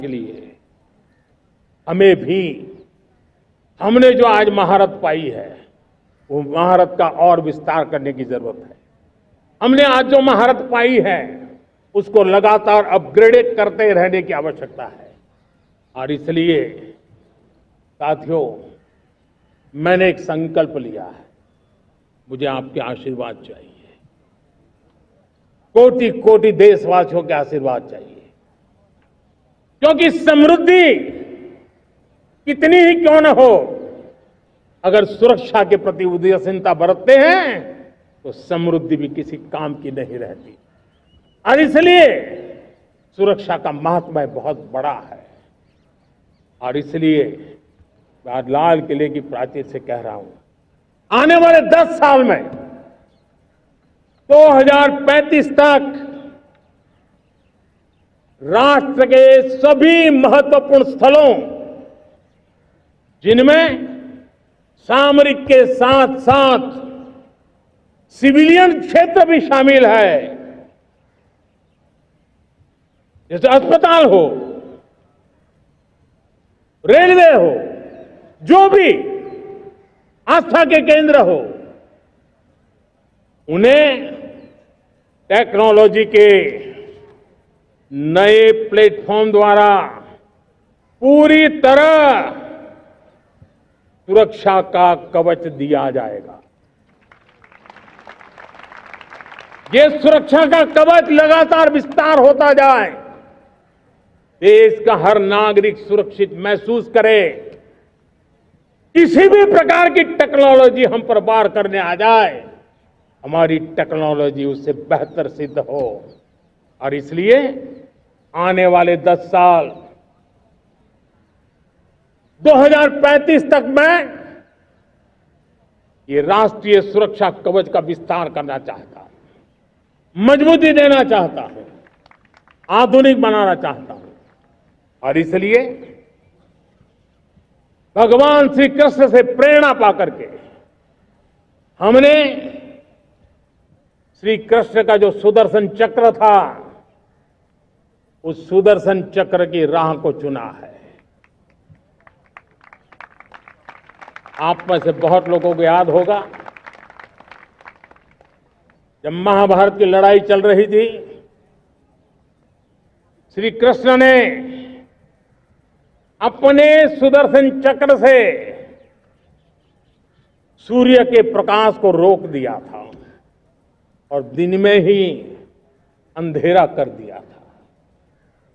के लिए हमें भी हमने जो आज महारत पाई है वो महारत का और विस्तार करने की जरूरत है। हमने आज जो महारत पाई है उसको लगातार अपग्रेडेड करते रहने की आवश्यकता है। और इसलिए साथियों, मैंने एक संकल्प लिया है, मुझे आपके आशीर्वाद चाहिए, कोटि कोटि देशवासियों के आशीर्वाद चाहिए, क्योंकि समृद्धि कितनी ही क्यों न हो, अगर सुरक्षा के प्रति उदासीनता बरतते हैं तो समृद्धि भी किसी काम की नहीं रहती। और इसलिए सुरक्षा का महत्व बहुत बड़ा है। और इसलिए मैं आज लाल किले की प्राचीर से कह रहा हूं, आने वाले 10 साल में 2035 तक राष्ट्र के सभी महत्वपूर्ण स्थलों, जिनमें सामरिक के साथ साथ सिविलियन क्षेत्र भी शामिल है, जैसे अस्पताल हो, रेलवे हो, जो भी आस्था के केंद्र हो, उन्हें टेक्नोलॉजी के नए प्लेटफॉर्म द्वारा पूरी तरह सुरक्षा का कवच दिया जाएगा। ये सुरक्षा का कवच लगातार विस्तार होता जाए, देश का हर नागरिक सुरक्षित महसूस करे। किसी भी प्रकार की टेक्नोलॉजी हम पर वार करने आ जाए, हमारी टेक्नोलॉजी उससे बेहतर सिद्ध हो। और इसलिए आने वाले 10 साल 2035 तक मैं ये राष्ट्रीय सुरक्षा कवच का विस्तार करना चाहता हूं, मजबूती देना चाहता हूं, आधुनिक बनाना चाहता हूं। और इसलिए भगवान श्री कृष्ण से प्रेरणा पाकर के हमने श्री कृष्ण का जो सुदर्शन चक्र था, उस सुदर्शन चक्र की राह को चुना है। आप में से बहुत लोगों को याद होगा, जब महाभारत की लड़ाई चल रही थी, श्री कृष्ण ने अपने सुदर्शन चक्र से सूर्य के प्रकाश को रोक दिया था और दिन में ही अंधेरा कर दिया था।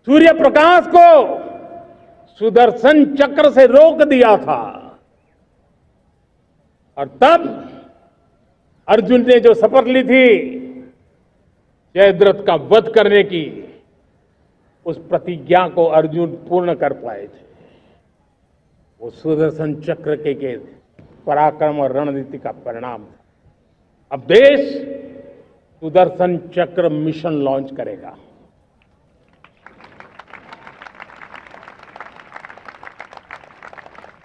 सूर्य प्रकाश को सुदर्शन चक्र से रोक दिया था। और तब अर्जुन ने जो शपथ ली थी जयद्रथ का वध करने की, उस प्रतिज्ञा को अर्जुन पूर्ण कर पाए थे। वो सुदर्शन चक्र के पराक्रम और रणनीति का परिणाम था। अब देश सुदर्शन चक्र मिशन लॉन्च करेगा।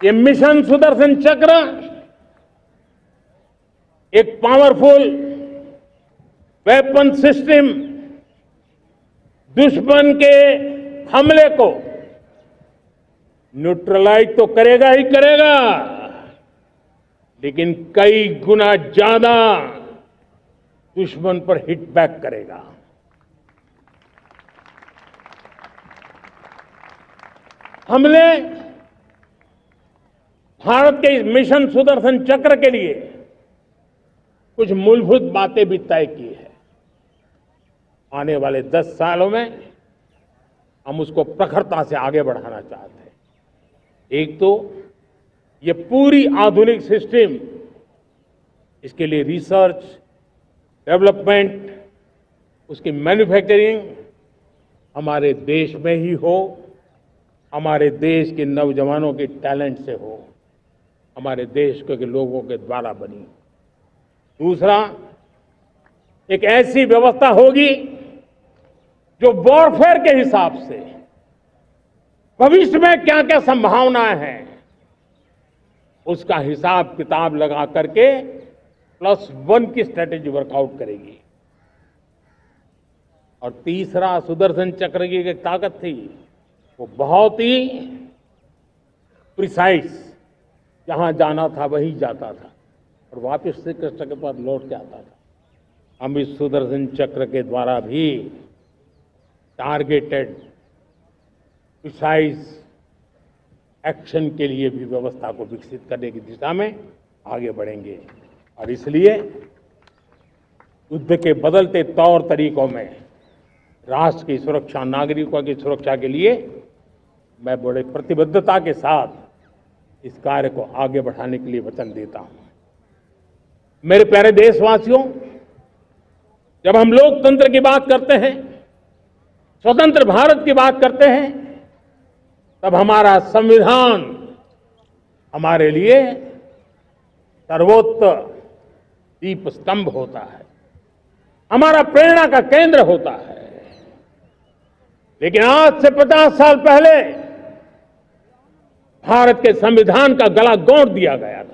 ये मिशन सुदर्शन चक्र एक पावरफुल वेपन सिस्टम दुश्मन के हमले को न्यूट्रलाइज तो करेगा ही करेगा, लेकिन कई गुना ज्यादा दुश्मन पर हिट बैक करेगा। हमने भारत के इस मिशन सुदर्शन चक्र के लिए कुछ मूलभूत बातें भी तय की है। आने वाले 10 सालों में हम उसको प्रखरता से आगे बढ़ाना चाहते हैं। एक तो ये पूरी आधुनिक सिस्टम, इसके लिए रिसर्च, डेवलपमेंट, उसकी मैन्युफैक्चरिंग हमारे देश में ही हो, हमारे देश के नौजवानों के टैलेंट से हो, हमारे देश के लोगों के द्वारा बनी। दूसरा, एक ऐसी व्यवस्था होगी जो वॉरफेयर के हिसाब से भविष्य में क्या क्या संभावनाएं हैं उसका हिसाब किताब लगा करके +1 की स्ट्रेटेजी वर्कआउट करेगी। और तीसरा, सुदर्शन चक्र की एक ताकत थी, वो बहुत ही प्रिसाइज, जहां जाना था वहीं जाता था और वापस श्री कृष्ण के पास लौट के आता था। हम इस सुदर्शन चक्र के द्वारा भी टारगेटेड प्रिसाइज एक्शन के लिए भी व्यवस्था को विकसित करने की दिशा में आगे बढ़ेंगे। और इसलिए युद्ध के बदलते तौर तरीकों में राष्ट्र की सुरक्षा, नागरिकों की सुरक्षा के लिए मैं बड़े प्रतिबद्धता के साथ इस कार्य को आगे बढ़ाने के लिए वचन देता हूं। मेरे प्यारे देशवासियों, जब हम लोकतंत्र की बात करते हैं, स्वतंत्र भारत की बात करते हैं, तब हमारा संविधान हमारे लिए सर्वोच्च दीप स्तंभ होता है, हमारा प्रेरणा का केंद्र होता है। लेकिन आज से 50 साल पहले भारत के संविधान का गला घोंट दिया गया था।